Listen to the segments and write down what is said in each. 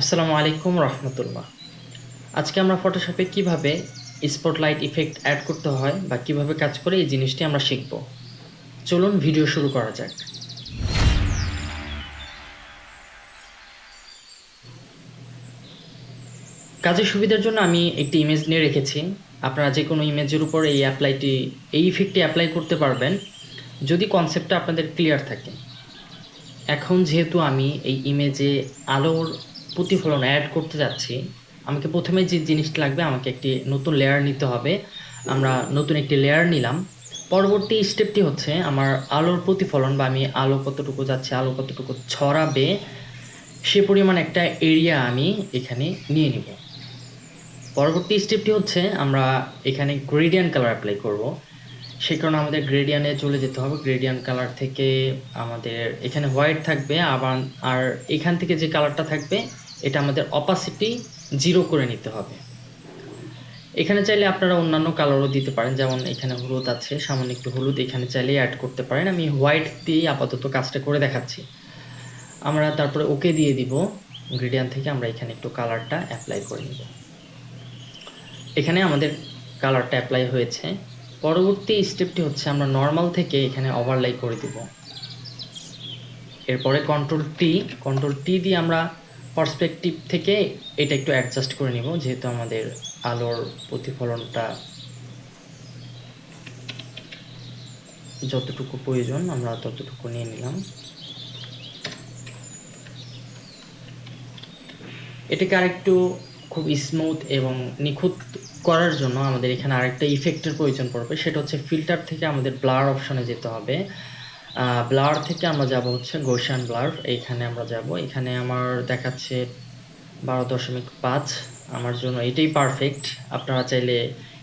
আসসালামু আলাইকুম রহমতুল্লাহ। আজকে আমরা ফটোশপে কিভাবে স্পটলাইট ইফেক্ট অ্যাড করতে হয় বা কিভাবে কাজ করে এই জিনিসটি আমরা শিখব। চলুন ভিডিও শুরু করা যাক। কাজের সুবিধার জন্য আমি একটি ইমেজ নিয়ে রেখেছি। আপনারা যে কোনো ইমেজের উপর এই ইফেক্টটি অ্যাপ্লাই করতে পারবেন যদি কনসেপ্টটা আপনাদের ক্লিয়ার থাকে। এখন যেহেতু আমি এই ইমেজে আলোর প্রতিফলন অ্যাড করতে যাচ্ছি, আমাকে প্রথমে যে জিনিসটা লাগবে, আমাকে একটি নতুন লেয়ার নিতে হবে। আমরা নতুন একটি লেয়ার নিলাম। পরবর্তী স্টেপটি হচ্ছে আমার আলোর প্রতিফলন বা আমি আলো কতটুকু যাচ্ছে, আলো কতটুকু ছড়াবে, সে পরিমাণ একটা এরিয়া আমি এখানে নিয়ে নিব। পরবর্তী স্টেপটি হচ্ছে আমরা এখানে গ্রেডিয়েন্ট কালার অ্যাপ্লাই করব। সেই কারণে আমাদের গ্রেডিয়ান্টে চলে যেতে হবে। গ্রেডিয়ান্ট কালার থেকে আমাদের এখানে হোয়াইট থাকবে, আবার আর এখান থেকে যে কালারটা থাকবে এটা আমাদের অপাসিটি 0 করে নিতে হবে। এখানে চাইলে আপনারা অন্যান্য কালারও দিতে পারেন, যেমন এখানে হলুদ আছে, সামান্য একটু হলুদ এখানে চাইলে অ্যাড করতে পারেন। আমি হোয়াইট দিয়ে আপাতত কাজটা করে দেখাচ্ছি। আমরা তারপরে ওকে দিয়ে দিব। গ্রেডিয়ান্ট থেকে আমরা এখানে একটু কালারটা অ্যাপ্লাই করে নিব। এখানে আমাদের কালারটা অ্যাপ্লাই হয়েছে। পরবর্তী স্টেপটি হচ্ছে আমরা নর্মাল থেকে এখানে ওভারলাই করে দিব। এরপরে কন্ট্রোল টি দিয়ে আমরা পার্সপেক্টিভ থেকে এটা একটু অ্যাডজাস্ট করে নিব, যেহেতু আমাদের আলোর প্রতিফলনটা যতটুকু প্রয়োজন আমরা ততটুকু নিয়ে নিলাম। এটাকে আরেকটু খুব স্মুথ এবং নিখুঁত করার জন্য আমাদের এখানে আরেকটা ইফেক্টের প্রয়োজন পড়বে, সেটা হচ্ছে ফিল্টার থেকে আমাদের ব্লার অপশনে যেতে হবে। ব্লার থেকে আমরা যাব হচ্ছে গৌসিয়ান ব্লার। এইখানে আমরা যাব। এখানে আমার দেখাচ্ছে 12.5। আমার জন্য এটাই পারফেক্ট। আপনারা চাইলে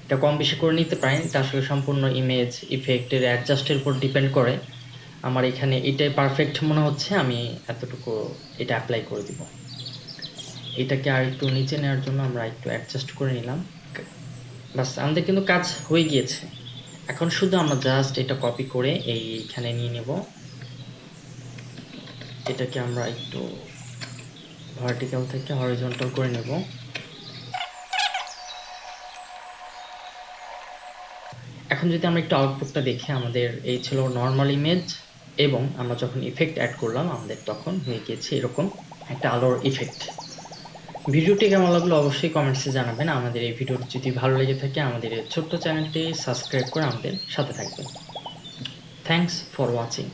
এটা কম বেশি করে নিতে পারেন। এটা আসলে সম্পূর্ণ ইমেজ ইফেক্টের অ্যাডজাস্টের উপর ডিপেন্ড করে। আমার এখানে এটাই পারফেক্ট মনে হচ্ছে, আমি এতটুকু এটা অ্যাপ্লাই করে দিব। এটাকে আর একটু নিচে নেওয়ার জন্য আমরা একটু অ্যাডজাস্ট করে নিলাম। বাস, আমাদের কিন্তু কাজ হয়ে গিয়েছে। এখন শুধু আমরা জাস্ট এটা কপি করে এইখানে নিয়ে নেব। এটাকে আমরা একটু ভার্টিক্যাল থেকে হরিজন্টাল করে নেব। এখন যদি আমরা একটু আউটপুটটা দেখি, আমাদের এই ছিল নর্মাল ইমেজ এবং আমরা যখন ইফেক্ট অ্যাড করলাম আমাদের তখন হয়ে গিয়েছে এরকম একটা আলোর ইফেক্ট। ভিডিওটি কেমন লাগলো অবশ্যই কমেন্টসে জানাবেন। আমাদের এই ভিডিওটি যদি ভালো লেগে থাকে আমাদের এই ছোট্ট চ্যানেলটি সাবস্ক্রাইব করে আমাদের সাথে থাকবেন। Thanks for watching.